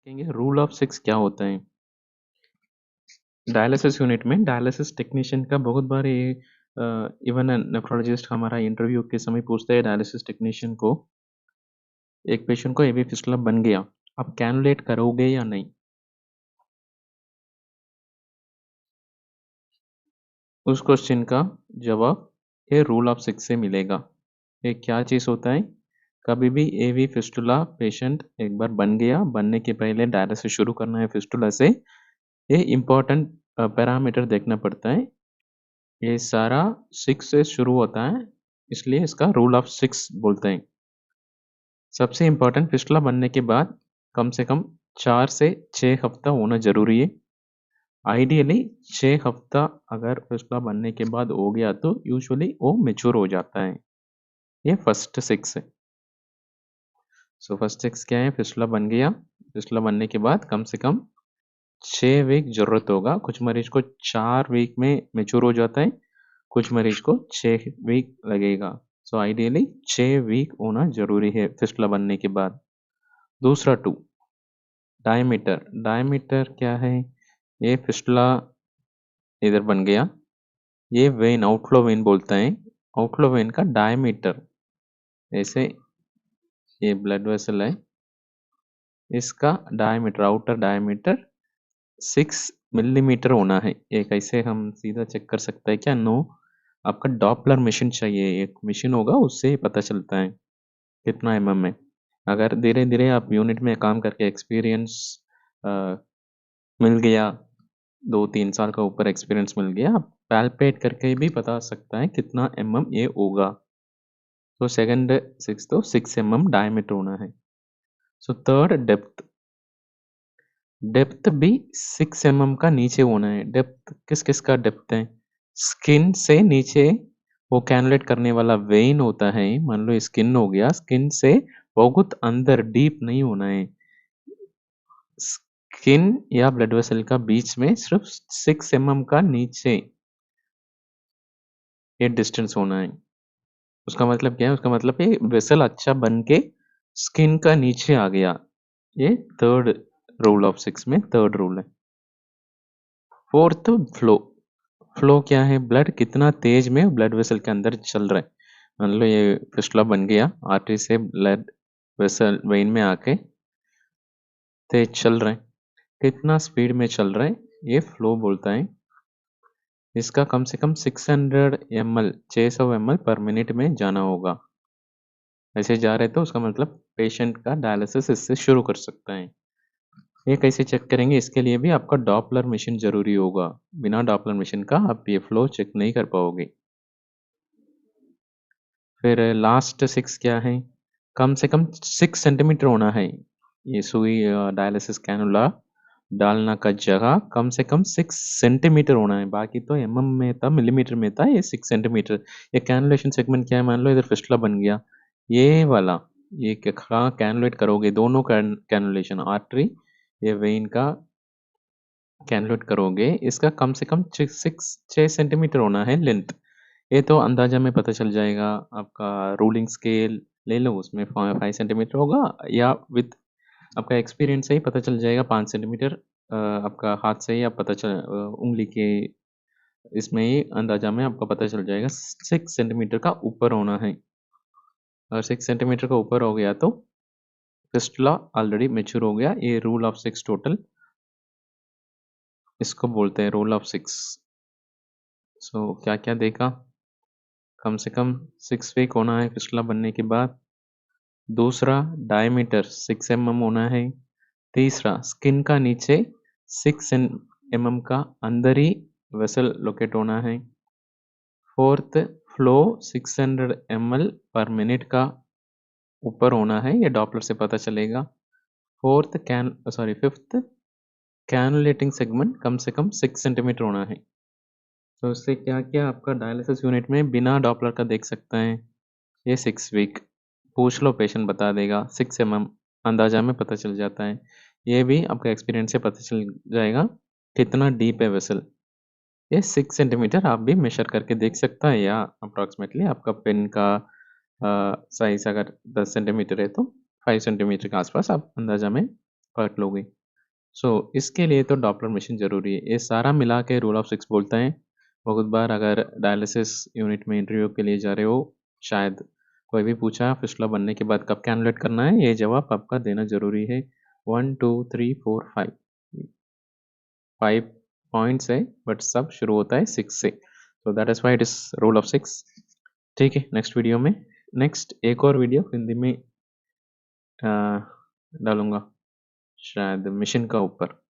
देखेंगे rule of six क्या होता है। डायलिसिस यूनिट में डायलिसिस टेक्नीशियन का बहुत बार ये इवन नेफ्रोलॉजिस्ट हमारा इंटरव्यू के समय पूछता है डायलिसिस टेक्नीशियन को, एक पेशेंट को एवी फिस्टुला बन गया, आप कैनुलेट करोगे या नहीं। उस क्वेश्चन का जवाब ये रूल ऑफ सिक्स से मिलेगा। ये क्या चीज़ होता है, कभी भी एवी फिस्टुला पेशेंट एक बार बन गया, बनने के पहले डायलिसिस शुरू करना है फिस्टुला से, ये इम्पोर्टेंट पैरामीटर देखना पड़ता है। ये सारा 6 से शुरू होता है, इसलिए इसका रूल ऑफ 6 बोलते हैं। सबसे इम्पोर्टेंट फिस्टुला बनने के बाद कम से कम 4 से 6 हफ्ता होना ज़रूरी है। आइडियली 6 हफ्ता अगर फिस्टुला बनने के बाद हो गया तो यूजुअली वो मैच्योर हो जाता है। ये फर्स्ट 6 है। सो फर्स्ट 6 क्या है, फिस्टुला बन गया, फिस्टुला बनने के बाद कम से कम 6 वीक ज़रूरत होगा। कुछ मरीज़ को 4 वीक में मैच्योर हो जाता है, कुछ मरीज को 6 वीक लगेगा। सो आइडियली 6 वीक होना ज़रूरी है फिस्टुला बनने के बाद। दूसरा 2 डायमीटर। डायमीटर क्या है, ये फिस्टुला इधर बन गया, ये वेन आउटफ्लो वेन बोलते हैं। आउटफ्लो वेन का डायमीटर, ऐसे ये ब्लड वेसल है, इसका डायमीटर आउटर डायमीटर 6 मिलीमीटर होना है। ये कैसे हम सीधा चेक कर सकते हैं क्या, नो, आपका डॉपलर मशीन चाहिए, एक मशीन होगा उससे पता चलता है कितना एमएम है। अगर धीरे धीरे आप यूनिट में काम करके एक्सपीरियंस मिल गया, 2-3 साल का ऊपर एक्सपीरियंस मिल गया, आप पैल्पेट करके भी बता सकता है कितना एमएम ये होगा। तो सेकंड 6 तो 6 एमएम डायमीटर होना है। So third depth. डेप्थ भी 6 एमएम का नीचे होना है। डेप्थ किस किस का डेप्थ है, स्किन से नीचे वो कैनुलेट करने वाला वेन होता है, मान लो स्किन हो गया, स्किन से बहुत अंदर डीप नहीं होना है। स्किन या ब्लड वेसल का बीच में सिर्फ 6 एमएम का नीचे ये डिस्टेंस होना है। उसका मतलब क्या है, उसका मतलब ये वेसल अच्छा बन के स्किन का नीचे आ गया। ये थर्ड रूल ऑफ 6 में थर्ड रूल है। Fourth flow. फ्लो क्या है, ब्लड कितना तेज में ब्लड वेसल के अंदर चल रहा है। मान लो ये फिस्टुला बन गया, आर्टरी से ब्लड वेसल वेन में आके तेज चल रहे हैं, कितना स्पीड में चल रहे हैं, ये फ्लो बोलता है। इसका कम से कम 600 ml 600 ml पर मिनट में जाना होगा। ऐसे जा रहे तो उसका मतलब पेशेंट का डायलिसिस इससे शुरू कर सकता है। ये कैसे चेक करेंगे, इसके लिए भी आपका डॉपलर मशीन ज़रूरी होगा। बिना डॉपलर मशीन का आप ये फ्लो चेक नहीं कर पाओगे। फिर लास्ट 6 क्या है, कम से कम 6 सेंटीमीटर होना है। ये सुई डायलिसिस कैनुला डालना का जगह कम से कम 6 सेंटीमीटर होना है। बाकी तो एमएम में था, मिलीमीटर में था, ये 6 सेंटीमीटर। ये कैनुलेशन सेगमेंट क्या है, मान लो इधर फिस्टुला बन गया, ये वाला, ये कहाँ कैनुलेट करोगे, दोनों कैनुलेशन आर्टरी ये वेन का कैलकुलेट करोगे, इसका कम से कम 6 सेंटीमीटर होना है लेंथ। ये तो अंदाजा में पता चल जाएगा, आपका रूलिंग स्केल ले लो, उसमें 5 सेंटीमीटर होगा, या विथ आपका एक्सपीरियंस से ही पता चल जाएगा 5 सेंटीमीटर। आपका हाथ से ही आप उंगली के इसमें ही अंदाजा में आपको पता चल जाएगा 6 सेंटीमीटर का ऊपर होना है। अगर 6 सेंटीमीटर का ऊपर हो गया तो फिस्टुला ऑलरेडी मैच्योर हो गया। ये रूल ऑफ 6 टोटल इसको बोलते हैं, रूल ऑफ 6। सो क्या क्या देखा, कम से कम 6 वीक होना है फिस्टुला बनने के बाद। दूसरा डायमीटर 6 एमएम होना है। तीसरा स्किन का नीचे 6 एमएम का अंदर ही वेसल लोकेट होना है। फोर्थ फ्लो 600 ml पर मिनट का ऊपर होना है, ये डॉपलर से पता चलेगा। फिफ्थ कैनुलेटिंग सेगमेंट कम से कम 6 सेंटीमीटर होना है। तो इससे क्या क्या आपका डायलिसिस यूनिट में बिना डॉपलर का देख सकते हैं। ये 6 वीक, पूछ लो पेशेंट बता देगा, 6 एमएम अंदाजा में पता चल जाता है। ये भी आपका एक्सपीरियंस से पता चल जाएगा कितना डीप है वेसल। ये 6 सेंटीमीटर आप भी मेजर करके देख सकता है, या अप्रॉक्सीमेटली आपका पेन का साइज अगर 10 सेंटीमीटर है तो 5 सेंटीमीटर के आसपास आप अंदाजा में पकड़ लोगे। इसके लिए तो डॉपलर मशीन ज़रूरी है। ये सारा मिला के रूल ऑफ 6 बोलता है। बहुत बार अगर डायलिसिस यूनिट में इंटरव्यू के लिए जा रहे हो, शायद कोई भी पूछा फिस्टुला बनने के बाद कब कैलकुलेट करना है, ये जवाब आपका देना ज़रूरी है। 1, 2, 3, 4, 5 5 पॉइंट्स है, बट सब शुरू होता है 6 से। That is why it is rule of 6। ठीक है, नेक्स्ट वीडियो में नेक्स्ट एक और वीडियो हिंदी में डालूँगा, शायद मिशन का ऊपर।